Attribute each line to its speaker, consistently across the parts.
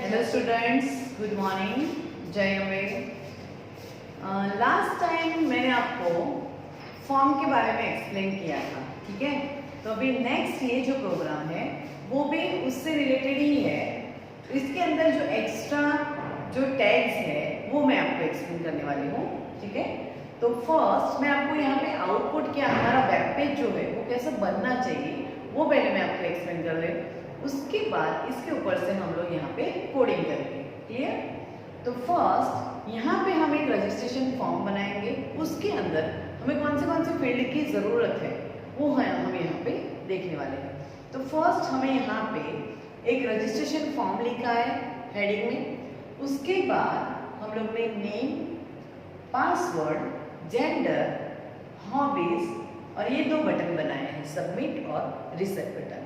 Speaker 1: Hello students, good morning, जय Ambe. Last time मैंने आपको फॉर्म के बारे में एक्सप्लेन किया था, ठीक है। तो अभी नेक्स्ट ये जो प्रोग्राम है वो भी उससे रिलेटेड ही है। इसके अंदर जो एक्स्ट्रा जो टैग्स है वो मैं आपको एक्सप्लेन करने वाली हूँ, ठीक है। तो फर्स्ट मैं आपको यहाँ पे आउटपुट क्या हमारा वेब पेज जो है वो कैसे बनना चाहिए वो पहले मैं आपको एक्सप्लेन कर रही हूँ। उसके बाद इसके ऊपर से हम लोग यहाँ पे कोडिंग करेंगे, क्लियर। तो फर्स्ट यहाँ पे हम एक रजिस्ट्रेशन फॉर्म बनाएंगे। उसके अंदर हमें कौन से फील्ड की ज़रूरत है वो है हम यहाँ पे देखने वाले हैं। तो फर्स्ट हमें यहाँ पे एक रजिस्ट्रेशन फॉर्म लिखा है हेडिंग में। उसके बाद हम लोग ने नेम, पासवर्ड, जेंडर, हॉबीज और ये दो बटन बनाए हैं, सबमिट और रीसेट बटन।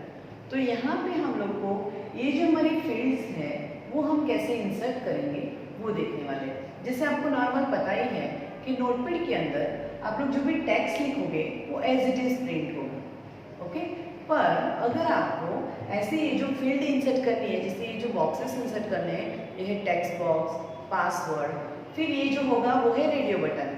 Speaker 1: तो यहाँ पे हम लोग को ये जो हमारी फील्ड्स है वो हम कैसे इंसर्ट करेंगे वो देखने वाले हैं। जैसे आपको नॉर्मल पता ही है कि नोटपैड के अंदर आप लोग जो भी टेक्स्ट लिखोगे वो एज इट इज प्रिंट होगा, ओके। पर अगर आपको ऐसे ये जो फील्ड इंसर्ट करनी है, जैसे ये जो बॉक्सेस इंसर्ट करने हैं, ये है टेक्स्ट बॉक्स, पासवर्ड, फिर ये जो होगा वो है रेडियो बटन,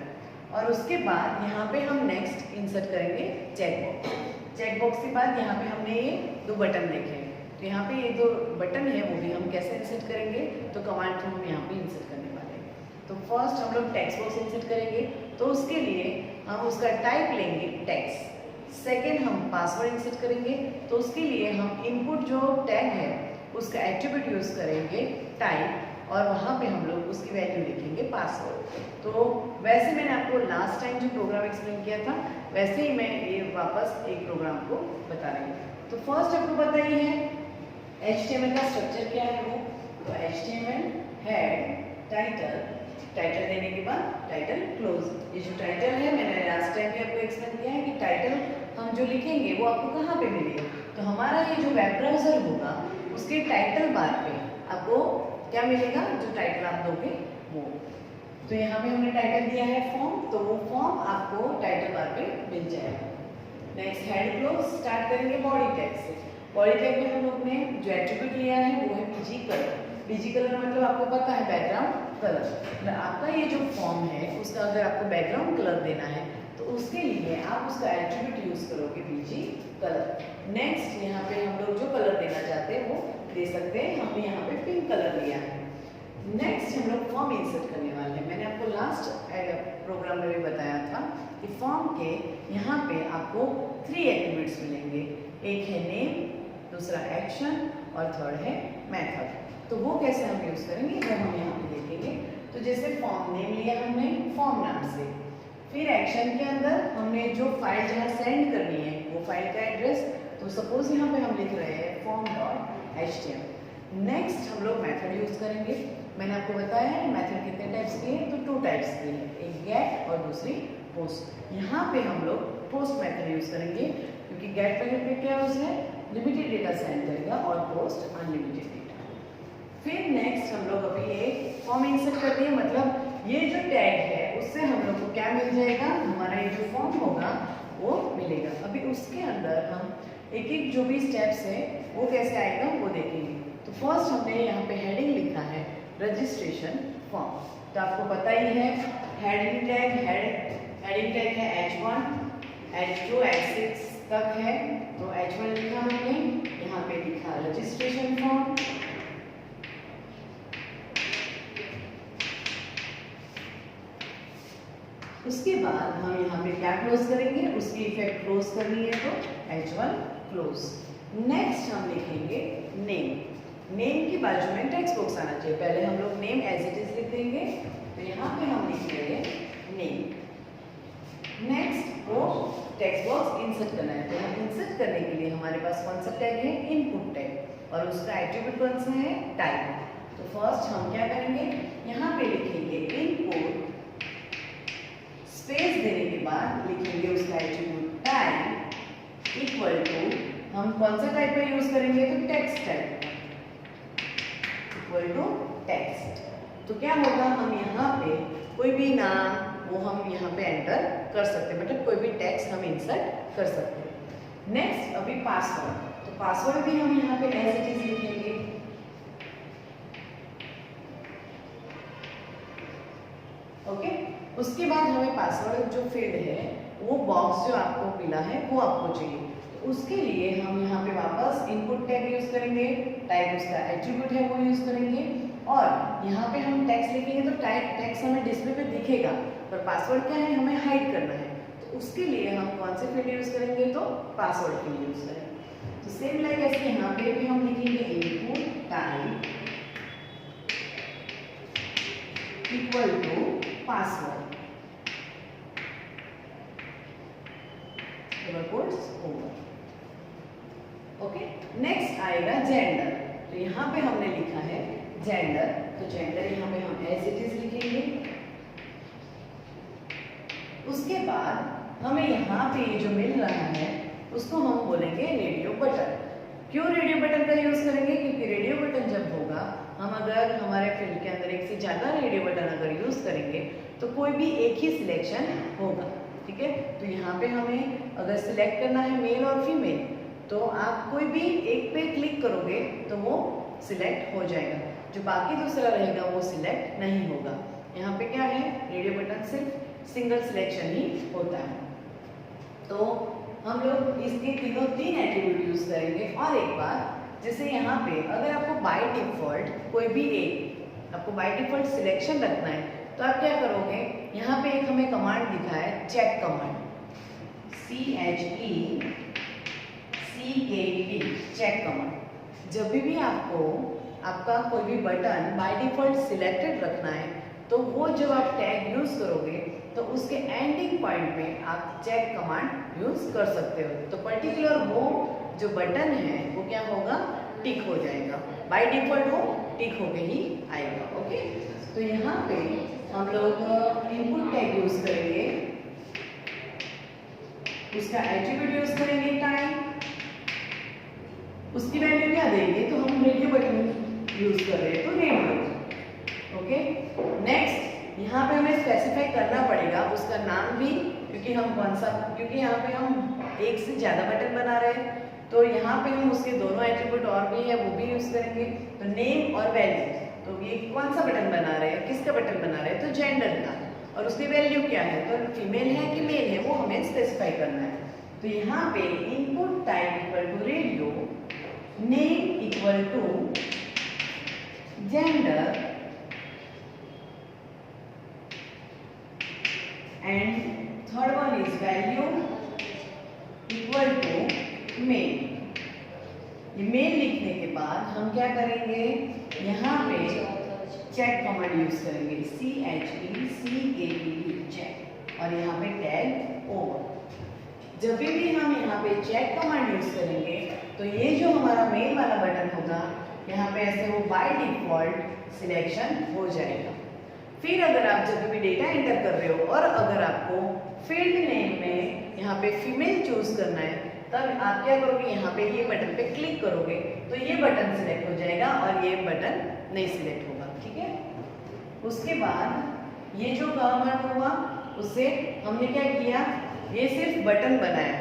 Speaker 1: और उसके बाद यहाँ पे हम नेक्स्ट इंसर्ट करेंगे चेक बॉक्स। चेक बॉक्स के बाद यहाँ पे हमने ये दो बटन देखे हैं, तो यहाँ पे ये दो बटन है वो भी हम कैसे इंसर्ट करेंगे, तो कमांड थ्रू हम यहाँ पे इंसर्ट करने वाले हैं। तो फर्स्ट हम लोग टेक्स्ट बॉक्स इंसर्ट करेंगे, तो उसके लिए हम उसका टाइप लेंगे टेक्स्ट। सेकेंड हम पासवर्ड इंसर्ट करेंगे, तो उसके लिए हम इनपुट जो टैग है उसका एट्रीब्यूट यूज़ करेंगे टाइप, और वहाँ पे हम लोग उसकी वैल्यू लिखेंगे पासवर्ड। तो वैसे मैंने आपको लास्ट टाइम जो प्रोग्राम एक्सप्लेन किया था वैसे ही मैं ये वापस एक प्रोग्राम को बता रही हूँ। तो फर्स्ट आपको पता ही है HTML का स्ट्रक्चर क्या है वो। तो HTML हेड, टाइटल देने के बाद टाइटल क्लोज। ये जो टाइटल है मैंने लास्ट टाइम भी आपको एक्सप्लेन किया है कि टाइटल हम जो लिखेंगे वो आपको कहाँ पे मिलेगा। तो हमारा ये जो वेब ब्राउजर होगा उसके टाइटल बार पे आपको क्या मिलेगा, जो टाइटल आप दोगे वो। तो यहाँ पे हमने टाइटल दिया है फॉर्म, तो वो फॉर्म आपको टाइटल बार पे मिल जाएगा। नेक्स्ट हेड क्लोज स्टार्ट करेंगे बॉडी टैग से। बॉडी टैग में हम लोग ने जो एट्रीब्यूट लिया है वो है बीजी कलर। बीजी कलर मतलब आपको पता है बैकग्राउंड कलर। मतलब आपका ये जो फॉर्म है उसका अगर आपको बैकग्राउंड कलर देना है तो उसके लिए आप उसका एट्रीब्यूट यूज करोगे बीजी कलर। नेक्स्ट यहाँ पे हम लोग जो कलर देना चाहते हैं वो दे सकते हैं। हमने यहाँ पे पिंक कलर लिया है। नेक्स्ट हम लोग फॉर्म इंसर्ट करने वाले हैं। मैंने आपको लास्ट प्रोग्राम में भी बताया था कि फॉर्म के यहाँ पे आपको 3 एट्रीब्यूट्स मिलेंगे। एक है नेम, दूसरा एक्शन और थर्ड है मेथड। तो वो कैसे हम यूज करेंगे वो हम यहाँ पे देखेंगे। तो जैसे फॉर्म नेम लिया हमने फॉर्म नाम से, फिर एक्शन के अंदर हमने जो फाइल जहाँ सेंड करनी है वो फाइल का एड्रेस, तो सपोज यहाँ पे हम लिख रहे हैं form.html। नेक्स्ट हम लोग मेथड यूज करेंगे। मैंने आपको बताया है मेथड कितने टाइप्स के हैं, तो 2 टाइप्स के हैं, एक गेट और दूसरी पोस्ट। यहाँ पे हम लोग पोस्ट मेथड यूज करेंगे क्योंकि गेट मेथड पे क्या यूज है, लिमिटेड डेटा सेंड करेगा और पोस्ट अनलिमिटेड डेटा। फिर नेक्स्ट हम लोग अभी एक फॉर्म इंसर्ट करते हैं, मतलब ये जो टैग है उससे हम लोग को क्या मिल जाएगा, हमारा ये जो फॉर्म होगा वो मिलेगा। अभी उसके अंदर हम एक एक जो भी स्टेप्स है वो कैसे आएगा वो देखेंगे। तो फर्स्ट हमने यहाँ पे हेडिंग लिखा है रजिस्ट्रेशन फॉर्म। तो आपको पता ही है हेडिंग टैग है H1, H2, H6 तक है। तो H1 लिखा हमने, यहाँ पे लिखा रजिस्ट्रेशन फॉर्म। उसके बाद हम यहाँ पे क्या क्लोज करेंगे, उसकी इफेक्ट क्लोज करनी है तो H1 क्लोज। नेक्स्ट हम लिखेंगे नेम। नेम के बाजू में टेक्स्ट बॉक्स आना चाहिए। पहले हम लोग नेम एज इट इज लिख देंगे, तो यहाँ पे हम लिख रहे हैं नेम। नेक्स्ट वो टेक्स्ट बॉक्स इंसर्ट करना है। तो इंसर्ट करने के लिए हमारे पास कौन सा टैग है, इनपुट टैग, और उसका एट्रीब्यूट कौन सा है, टाइप। तो फर्स्ट हम क्या करेंगे, यहाँ पे लिखेंगे इनपुट, स्पेस देने के बाद लिखेंगे उसका एट्रीब्यूट टाइप इक्वल टू, हम कौन सा टाइप का यूज करेंगे, तो text type equal to text. तो क्या होगा, हम यहाँ पे कोई भी नाम वो हम यहाँ पे एंटर कर सकते हैं, मतलब कोई भी टेक्स्ट हम इंसर्ट कर सकते हैं। नेक्स्ट अभी पासवर्ड। तो पासवर्ड भी हम यहाँ पे एज इट इज लिखेंगे। उसके बाद हमें पासवर्ड जो फील्ड है वो बॉक्स जो आपको मिला है वो आपको चाहिए। तो उसके लिए हम यहाँ पे वापस इनपुट टैग यूज करेंगे, टाइप उसका एट्रीब्यूट है वो यूज करेंगे, और यहाँ पे हम टेक्स्ट लिखेंगे तो टेक्स्ट हमें डिस्प्ले पे दिखेगा, पर पासवर्ड क्या है हमें हाइड करना है। तो उसके लिए हम कौन से फील्ड यूज करेंगे, तो पासवर्ड फील्ड यूज करेंगे। तो सेम लाइक ऐसे यहाँ पे भी हम लिखेंगे input type equal to password, okay. Next आएगा जेंडर। तो यहाँ पे हमने लिखा है जेंडर, तो जेंडर यहाँ पे हम एज इट इज लिखेंगे। उसके बाद हमें यहाँ पे जो मिल रहा है उसको हम बोलेंगे रेडियो बटन। क्यों रेडियो बटन का यूज करेंगे, क्योंकि रेडियो बटन जब होगा, हम अगर हमारे फील्ड के अंदर एक से ज्यादा रेडियो बटन अगर यूज करेंगे तो कोई भी एक ही सिलेक्शन होगा, ठीक है। तो यहाँ पे हमें अगर सिलेक्ट करना है मेल और फीमेल, तो आप कोई भी एक पे क्लिक करोगे तो वो सिलेक्ट हो जाएगा, जो बाकी दूसरा रहेगा वो सिलेक्ट नहीं होगा। यहाँ पे क्या है, रेडियो बटन सिर्फ सिंगल सिलेक्शन ही होता है। तो हम लोग इसके तीन एट्रीब्यूट यूज करेंगे। और एक बार, जैसे यहाँ पे अगर आपको बाय डिफॉल्ट कोई भी एक आपको बाय डिफॉल्ट सिलेक्शन रखना है, तो आप क्या करोगे, यहाँ पे एक हमें कमांड दिखा है check command, CHECKT check command. जब भी आपको आपका कोई भी बटन बाय डिफॉल्ट सिलेक्टेड रखना है, तो वो जब आप टैग यूज करोगे तो उसके एंडिंग पॉइंट में आप चेक कमांड यूज कर सकते हो। तो पर्टिकुलर वो जो बटन है वो क्या होगा, टिक हो जाएगा, बाय डिफॉल्ट वो टिक होके ही आएगा, ओके। तो यहाँ पे हम लोग इनपुट टैग यूज करेंगे, उसका एट्रीब्यूट यूज करेंगे टाइम, उसकी वैल्यू क्या देंगे, तो हम रेडियो बटन यूज कर रहे हैं तो रेडियो, ओके। नेक्स्ट यहाँ पे हमें स्पेसिफाई करना पड़ेगा उसका नाम भी, क्योंकि हम कौन सा, क्योंकि यहाँ पे हम एक से ज्यादा बटन बना रहे हैं, तो यहाँ पे हम उसके दोनों एट्रीब्यूट और भी है वो भी यूज करेंगे। तो नेम और वैल्यू, तो ये कौन सा बटन बना रहे हैं, किसका बटन बना रहे हैं, तो जेंडर का, और उसकी वैल्यू क्या है, तो फीमेल है कि मेल है वो हमें स्पेसिफाई करना है। तो यहाँ पे input type equal to radio, name equal to gender and third one is value equal to male. ये मेल लिखने के बाद हम क्या करेंगे, यहाँ पे चेक कमांड यूज करेंगे, CHECKT चेक, और यहाँ पे टैग ओवर। जब भी हम यहाँ पे चेक कमांड यूज करेंगे तो ये जो हमारा मेल वाला बटन होगा, यहाँ पे ऐसे वो बाय डिफॉल्ट सिलेक्शन हो जाएगा। फिर अगर आप जब भी डेटा एंटर कर रहे हो और अगर आपको फील्ड नेम में यहाँ पे फीमेल चूज करना है, तब आप क्या करोगे, यहाँ पे ये बटन पे क्लिक करोगे तो ये बटन सिलेक्ट हो जाएगा और ये बटन नहीं सिलेक्ट होगा, ठीक है। उसके बाद ये जो कमांड हुआ उससे हमने क्या किया, ये सिर्फ बटन बनाया,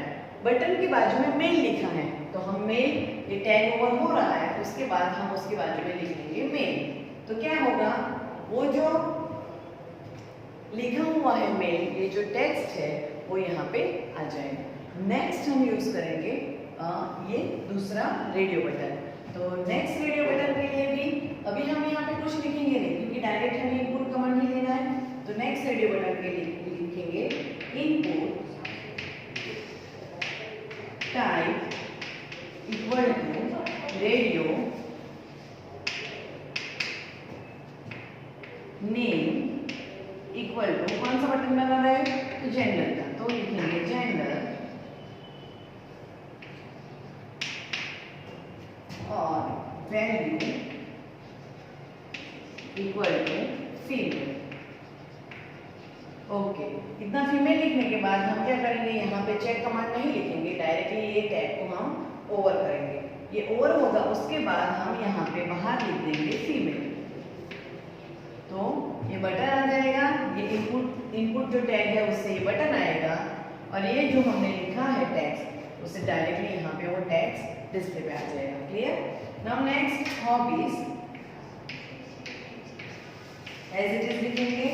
Speaker 1: बटन की बाजू में मेल लिखा है, तो हम मेल, ये टैग ओवर हो रहा है, उसके बाद हम उसके बाजू में लिख देंगे मेल। तो क्या होगा, वो जो लिखा हुआ है मेल, ये जो टेक्स्ट है वो यहाँ पे आ जाएगा। नेक्स्ट हम यूज करेंगे ये दूसरा रेडियो बटन। तो नेक्स्ट रेडियो बटन के लिए भी अभी हम यहाँ पे कुछ लिखेंगे नहीं, क्योंकि डायरेक्ट हमें इनपुट कमांड ही लेना है। तो नेक्स्ट रेडियो बटन के लिए लिखेंगे input type equal to radio name equal to, कौन सा बटन बना रहा है, तो जेंडर का, तो लिखेंगे जेंडर और value equal to female, okay. इतना फीमेल लिखने के बाद हम क्या करेंगे, यहाँ पे चेक कमांड नहीं लिखेंगे, डायरेक्टली ये टैग को हम ओवर करेंगे। ये ओवर होगा, उसके बाद हम यहाँ पे बाहर लिख देंगे फीमेल, तो ये बटन आ जाएगा, ये इनपुट जो टैग है उससे ये बटन आएगा, और ये जो हमने लिखा है टेक्स्ट उससे डायरेक्टली यहाँ पे वो टेक्स्ट डिस्प्ले पे आ जाएगा। Clear. Now next hobbies, as it is लिखेंगे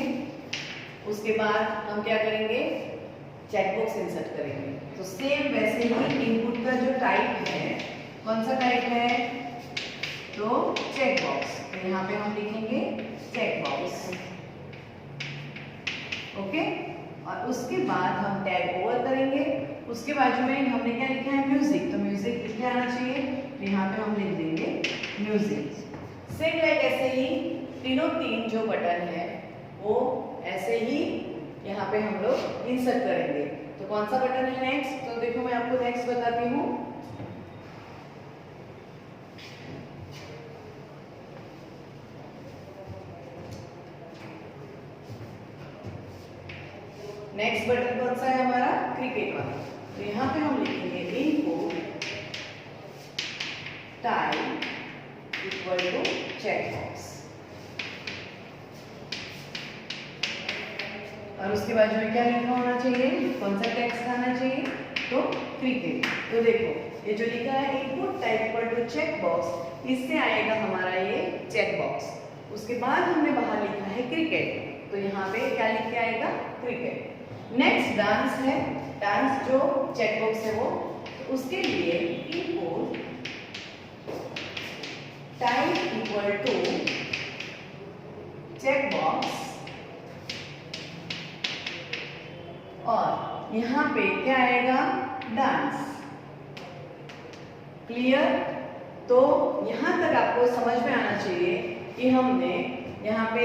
Speaker 1: उसके बाद हम क्या करेंगे, चेकबॉक्स इंसर्ट करेंगे। तो सेम वैसे ही इनपुट का जो टाइप है, कौन सा टाइप है, तो चेकबॉक्स। तो यहाँ पे हम लिखेंगे चेकबॉक्स, ओके। और उसके बाद हम टैग ओवर करेंगे। उसके बाजू में हमने क्या लिखा है, म्यूजिक, तो म्यूजिक लिख के आना चाहिए, तो यहाँ पे हम लिख देंगे म्यूजिक। सेम लाइक ऐसे ही तीन जो बटन है वो ऐसे ही यहाँ पे हम लोग इंसर्ट करेंगे। तो कौन सा बटन है नेक्स्ट, तो देखो मैं आपको नेक्स्ट बताती हूँ। नेक्स्ट बटन कौन सा है हमारा, क्रिकेट वाला। तो यहाँ पे हम लिखेंगे input type equal to checkbox, और उसके बाद में क्या लिखा होना चाहिए, कौन सा टेक्स्ट आना चाहिए, तो क्रिकेट। तो देखो ये जो लिखा है input type equal to checkbox, इससे आएगा हमारा ये चेकबॉक्स। उसके बाद हमने बाहर लिखा है क्रिकेट, तो यहाँ पे क्या लिख के आएगा, क्रिकेट। नेक्स्ट डांस है, डांस जो चेकबॉक्स है वो, तो उसके लिए input type equal to checkbox, और यहाँ पे क्या आएगा, डांस। क्लियर। तो यहाँ तक आपको समझ में आना चाहिए कि हमने यहाँ पे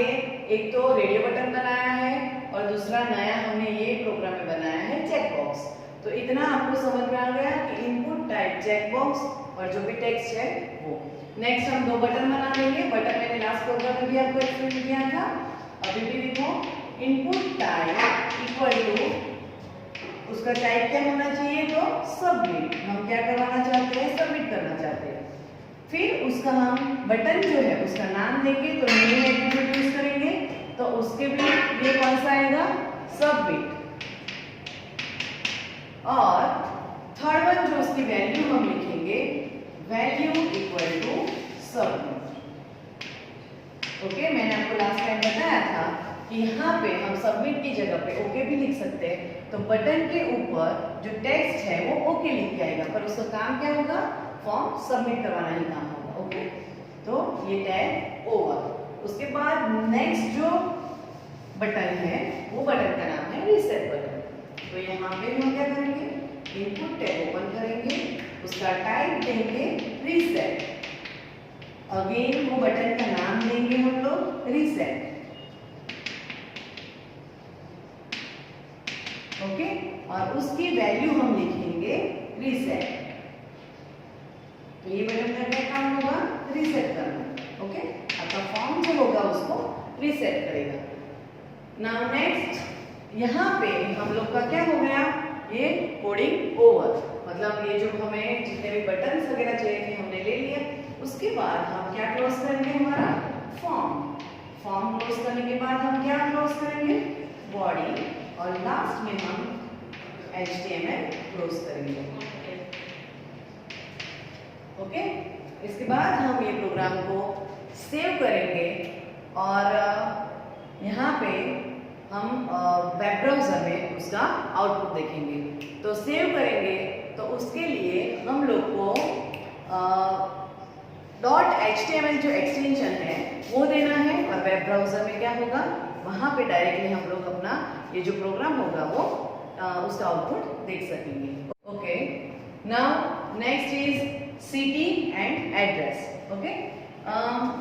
Speaker 1: एक तो रेडियो बटन बनाया है और दूसरा नया हमने ये प्रोग्राम में बनाया है चेकबॉक्स। तो इतना आपको समझ में आ गया कि इनपुट टाइप चेकबॉक्स और जो भी टेक्स्ट है वो। नेक्स्ट हम दो बटन बना लेंगे। बटन मैंने लास्ट प्रोग्राम में भी आपको एक्सप्लेन किया था। अभी भी देखो, इनपुट टाइप इक्वल टू, उसका टाइप क्या होना चाहिए, तो सबमिट। हम क्या करवाना चाहते हैं, सबमिट करना चाहते हैं। फिर उसका हम बटन जो है उसका नाम देंगे, तो न्यू एट्रिब्यूट यूज करेंगे, तो उसके भी ये कौन सा आएगा, सबमिट। और थर्ड वन जो उसकी वैल्यू हम लिखेंगे, value equal to submit. Okay, मैंने आपको लास्ट टाइम बताया था कि यहाँ पे हम सबमिट की जगह पे ओके भी लिख सकते हैं। तो बटन के ऊपर जो टेक्स्ट है वो ओके लिख के आएगा, पर उसका काम क्या होगा, फॉर्म सबमिट करवाना ही काम होगा। ओके, तो ये टैग ओवर। उसके बाद नेक्स्ट जो बटन है वो बटन का नाम है रीसेट बटन। तो यहाँ पे हम क्या करेंगे, इनपुट टैग ओपन करेंगे, उसका टाइप देंगे रीसेट, अगेन वो बटन का नाम देंगे हम लोग रीसेट। ओके, और उसकी वैल्यू हम लिखेंगे रीसेट। तो ये बटन का क्या काम होगा, रीसेट करना। ओके, आपका फॉर्म जो होगा उसको रीसेट करेगा। नाउ नेक्स्ट यहाँ पे हम लोग का क्या हो गया, ये कोडिंग ओवर। मतलब ये जो हमें जितने भी बटन वगैरह चाहिए थे हमने ले लिया। उसके बाद हम क्या क्लोज करेंगे, हमारा फॉर्म। फॉर्म क्लोज करने के बाद हम क्या क्लोज करेंगे, बॉडी, और लास्ट में हम HTML क्लोज करेंगे। ओके, इसके बाद हम ये प्रोग्राम को सेव करेंगे और यहाँ पे हम वेब ब्राउजर में उसका आउटपुट देखेंगे। तो सेव करेंगे तो उसके लिए हम लोग को .html जो एक्सटेंशन है वो देना है, और वेब ब्राउजर में क्या होगा, वहाँ पे डायरेक्टली हम लोग अपना ये जो प्रोग्राम होगा वो उसका आउटपुट देख सकेंगे। Okay, now next is city and address. Okay,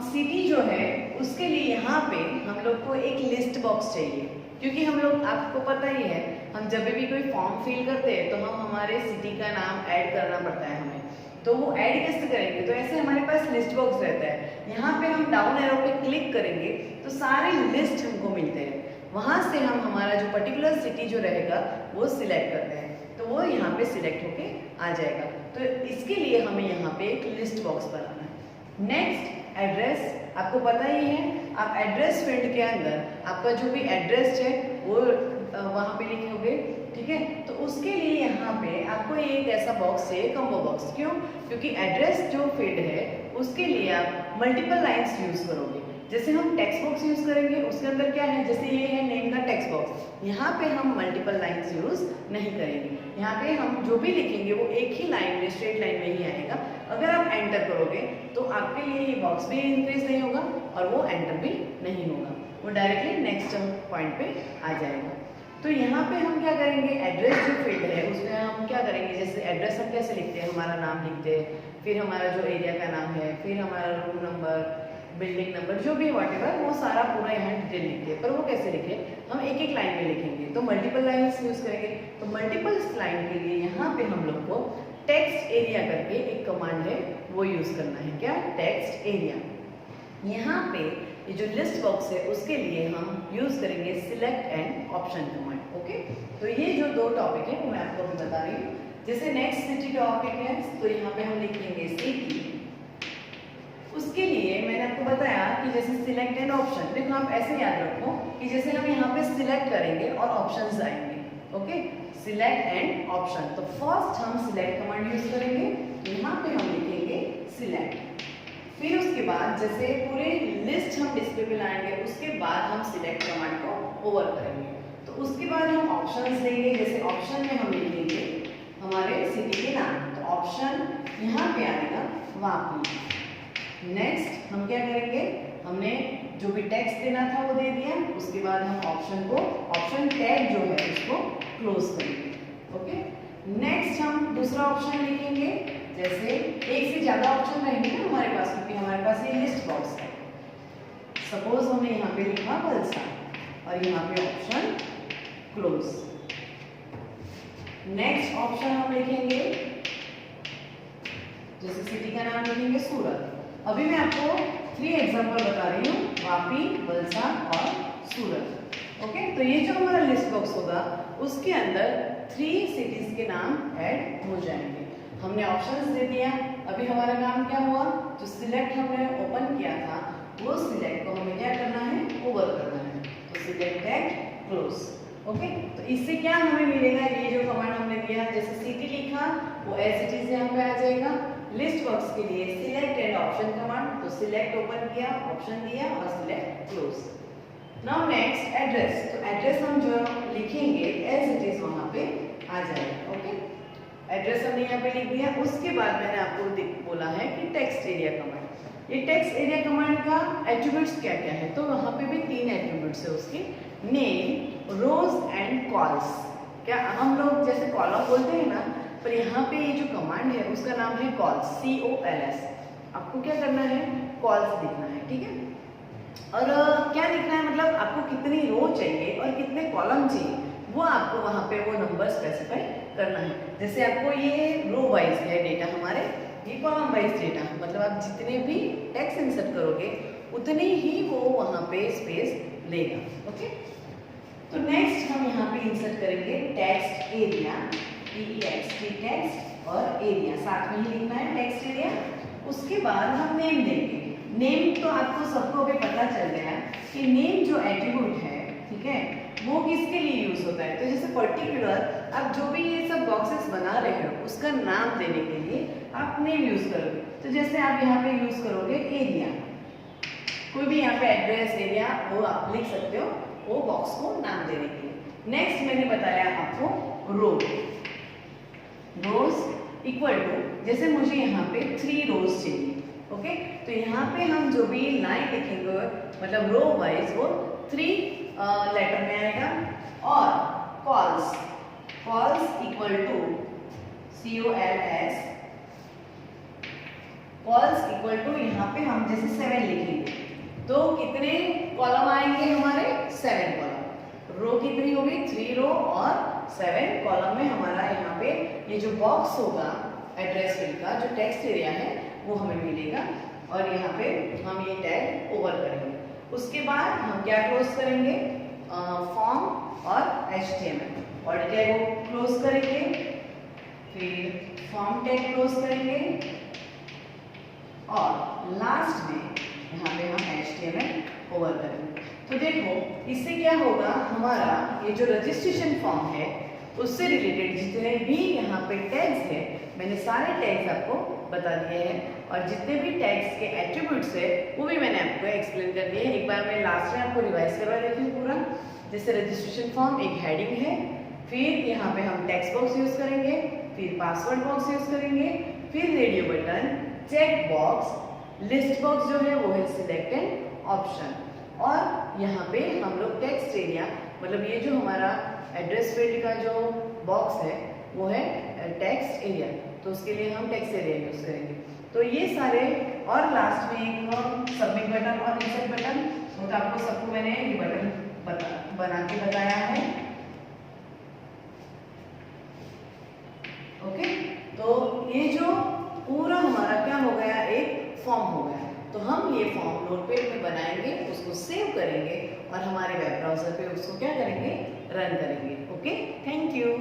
Speaker 1: city जो है उसके लिए यहाँ पे हम लोग को एक लिस्ट बॉक्स चाहिए, क्योंकि हम लोग, आपको पता ही है, हम जब भी कोई फॉर्म फिल करते हैं तो हम हमारे सिटी का नाम ऐड करना पड़ता है हमें। तो वो ऐड कैसे करेंगे, तो ऐसे हमारे पास लिस्ट बॉक्स रहता है। यहाँ पे हम डाउन एरो पे क्लिक करेंगे तो सारे लिस्ट हमको मिलते हैं। वहाँ से हम हमारा जो पर्टिकुलर सिटी जो रहेगा वो सिलेक्ट करते हैं, तो वो यहाँ पे सिलेक्ट होके आ जाएगा। तो इसके लिए हमें यहाँ पे एक लिस्ट बॉक्स बनाना है। नेक्स्ट एड्रेस, आपको पता ही है, आप एड्रेस फील्ड के अंदर आपका जो भी एड्रेस है वो वहाँ पे लिखोगे, ठीक है। तो उसके लिए यहाँ पे आपको एक ऐसा बॉक्स है, कॉम्बो बॉक्स। क्यों, क्योंकि एड्रेस जो फील्ड है उसके लिए आप मल्टीपल लाइन्स यूज करोगे। जैसे हम टेक्स्ट बॉक्स यूज करेंगे उसके अंदर क्या है, जैसे ये है नेम का टेक्स्ट बॉक्स, यहाँ पे हम मल्टीपल लाइंस यूज नहीं करेंगे। यहाँ पे हम जो भी लिखेंगे वो एक ही लाइन में, स्ट्रेट लाइन में ही आएगा। अगर आप एंटर करोगे तो आपके लिए ये बॉक्स भी इंक्रीज नहीं होगा और वो एंटर भी नहीं होगा, वो डायरेक्टली नेक्स्ट पॉइंट पे आ जाएगा। तो यहाँ पे हम क्या करेंगे, एड्रेस जो फील्ड है उसमें हम क्या करेंगे, जैसे एड्रेस हम कैसे लिखते हैं, हमारा नाम लिखते हैं, फिर हमारा जो एरिया का नाम है, फिर हमारा रूम नंबर, बिल्डिंग नंबर, जो भी व्हाटएवर, वो सारा पूरा यहाँ डिटेल लिखते हैं। पर वो कैसे लिखे, हम एक एक लाइन में लिखेंगे, तो मल्टीपल लाइन्स यूज करेंगे। तो मल्टीपल लाइन के लिए यहाँ पे हम लोग को टेक्स्ट एरिया करके एक कमांड है वो यूज करना है। क्या, टेक्स्ट एरिया। यहाँ पे ये जो लिस्ट बॉक्स है उसके लिए हम यूज करेंगे select and option command. Okay, तो ये जो दो टॉपिक है वो मैं आपको अभी बता रही हूँ। जैसे नेक्स्ट सिटी टॉपिक है तो यहाँ पे हम लिखेंगे सिटी। उसके लिए मैंने आपको बताया कि जैसे सिलेक्ट एंड ऑप्शन, देखो आप ऐसे याद रखो कि जैसे हम यहाँ पे सिलेक्ट करेंगे और ऑप्शंस आएंगे। Okay, select and option. तो फर्स्ट हम सिलेक्ट कमांड यूज करेंगे, यहाँ पे हम लिखेंगे सिलेक्ट। फिर उसके बाद जैसे पूरे लिस्ट हम डिस्प्ले पे लाएंगे, उसके बाद हम सिलेक्ट कमांड को ओवर करेंगे। तो उसके बाद हम ऑप्शंस लेंगे, जैसे ऑप्शन में हम लिखेंगे हमारे सिटी के नाम, तो ऑप्शन यहाँ पे आएगा वापी। नेक्स्ट हम क्या करेंगे, हमने जो भी टेक्स्ट देना था वो दे दिया, उसके बाद हम ऑप्शन को, ऑप्शन टैग जो है उसको क्लोज करेंगे। ओके, नेक्स्ट हम दूसरा ऑप्शन लिखेंगे, जैसे एक से ज्यादा ऑप्शन रहेंगे ना हमारे पास, क्योंकि हमारे पास ये लिस्ट बॉक्स है। सपोज हमने यहाँ पे लिखा वलसाड और यहाँ पे ऑप्शन क्लोज। नेक्स्ट ऑप्शन हम लिखेंगे, जैसे सिटी का नाम लिखेंगे सूरत। अभी मैं आपको 3 एग्जांपल बता रही हूँ, वापी, वलसाड और सूरत। ओके, तो ये जो हमारा लिस्ट बॉक्स होगा उसके अंदर 3 सिटीज के नाम ऐड हो जाएंगे। हमने ऑप्शंस दे दिया। अभी हमारा काम क्या हुआ, जो सिलेक्ट हमने ओपन किया था वो सिलेक्ट को हमें क्या करना है, ओवर करना है। तो सिलेक्ट टैग क्लोज। ओके, तो इससे क्या हमें मिलेगा, ये जो कमांड हमने दिया, जैसे सिटी लिखा वो एज इट इज यहाँ पे आ जाएगा। लिस्ट बॉक्स के लिए सिलेक्ट एंड ऑप्शन कमांड, तो सिलेक्ट ओपन किया, ऑप्शन दिया और select close. Now next address. तो एड्रेस हम जो लिखेंगे एज इट इज वहां पे आ जाएगा। ओके, एड्रेस हमने यहाँ पे लिख दिया। उसके बाद मैंने आपको बोला है कि टेक्स्ट एरिया कमांड। ये टेक्स्ट एरिया कमांड का एट्रीब्यूट्स क्या क्या है, तो वहाँ पे भी 3 एट्रीब्यूट्स है उसके, नेम, रोज एंड कॉल्स। क्या हम लोग जैसे कॉलम बोलते हैं ना, पर यहाँ पे ये जो कमांड है उसका नाम है कॉल्स, COLS। आपको क्या करना है, कॉल्स लिखना है। ठीक है, और क्या लिखना है, मतलब आपको कितनी रो चाहिए और कितने कॉलम चाहिए वो आपको वहाँ पे वो नंबर स्पेसिफाई करना है। जैसे आपको ये रो वाइज है डेटा हमारे, ये कॉलम वाइज डेटा, मतलब आप जितने भी टेक्स्ट इंसर्ट करोगे उतनी ही वो वहाँ पे स्पेस लेगा। ओके, तो नेक्स्ट हम यहाँ पे इंसर्ट करेंगे टेक्स्ट एरिया, TEXT टेक्स्ट और एरिया साथ में ही लिखना है, टेक्स्ट एरिया। उसके बाद हम नेम देंगे। नेम तो आपको सबको अभी पता चल गया कि नेम जो एट्रीब्यूट है, ठीक है, वो किसके लिए यूज होता है। तो जैसे पर्टिकुलर आप जो भी ये सब बॉक्सेस बना रहे हो उसका नाम देने के लिए आप नेम यूज करोगे। तो जैसे आप यहाँ पे यूज करोगे एरिया, कोई भी यहाँ पे एड्रेस, एरिया वो आप लिख सकते हो वो बॉक्स को नाम देने के लिए। नेक्स्ट मैंने बताया आपको रो। रोज इक्वल टू, जैसे मुझे यहाँ पे 3 रोज चाहिए। ओके, तो यहाँ पे हम जो भी लाइन लिखेंगे मतलब रो वाइज वो 3 लेटर में आएगा। और cols, cols equal to COLS, cols equal to यहाँ पे हम जैसे 7 लिखेंगे तो कितने कॉलम आएंगे हमारे, 7 कॉलम। रो कितनी होगी, 3 रो और 7 कॉलम में हमारा यहाँ पे ये जो बॉक्स होगा एड्रेस फील्ड का, जो टेक्स्ट एरिया है वो हमें मिलेगा। और यहाँ पे हम ये टैग ओवर करेंगे। उसके बाद हम क्या क्लोज करेंगे, फॉर्म और HTML और टैग को क्लोज करेंगे, फिर फॉर्म टैग क्लोज करेंगे और लास्ट में यहाँ पे हम HTML ओवर करेंगे। तो देखो इससे क्या होगा, हमारा ये जो रजिस्ट्रेशन फॉर्म है उससे रिलेटेड जितने भी यहाँ पे टैग्स है, मैंने सारे टैग्स आपको बता दिए हैं और जितने भी टैग्स के एट्रीब्यूट्स है वो भी मैंने आपको एक्सप्लेन कर दिया है। एक बार मैं लास्ट में आपको रिवाइज करवा देती हूँ पूरा। जैसे रजिस्ट्रेशन फॉर्म एक हेडिंग है, फिर यहाँ पे हम टेक्स्ट बॉक्स यूज करेंगे, फिर पासवर्ड बॉक्स यूज करेंगे, फिर radio button, check box, list box जो है वो है सिलेक्ट एन ऑप्शन, और यहाँ पे हम लोग टेक्स्ट एरिया मतलब ये जो हमारा एड्रेस फील्ड का जो बॉक्स है वो है टेक्स्ट एरिया, तो उसके लिए हम टेक्स्ट एरिया यूज करेंगे। तो ये सारे, और लास्ट में एक सबमिट बटन और इंसर्ट बटन, वो तो आपको सबको मैंने ये बटन बना के बताया है। ओके, तो ये जो पूरा हमारा क्या हो गया, एक फॉर्म हो गया। तो हम ये फॉर्म नोटपैड में बनाएंगे, उसको सेव करेंगे और हमारे वेब ब्राउजर पे उसको क्या करेंगे, रन करेंगे। Okay, thank you.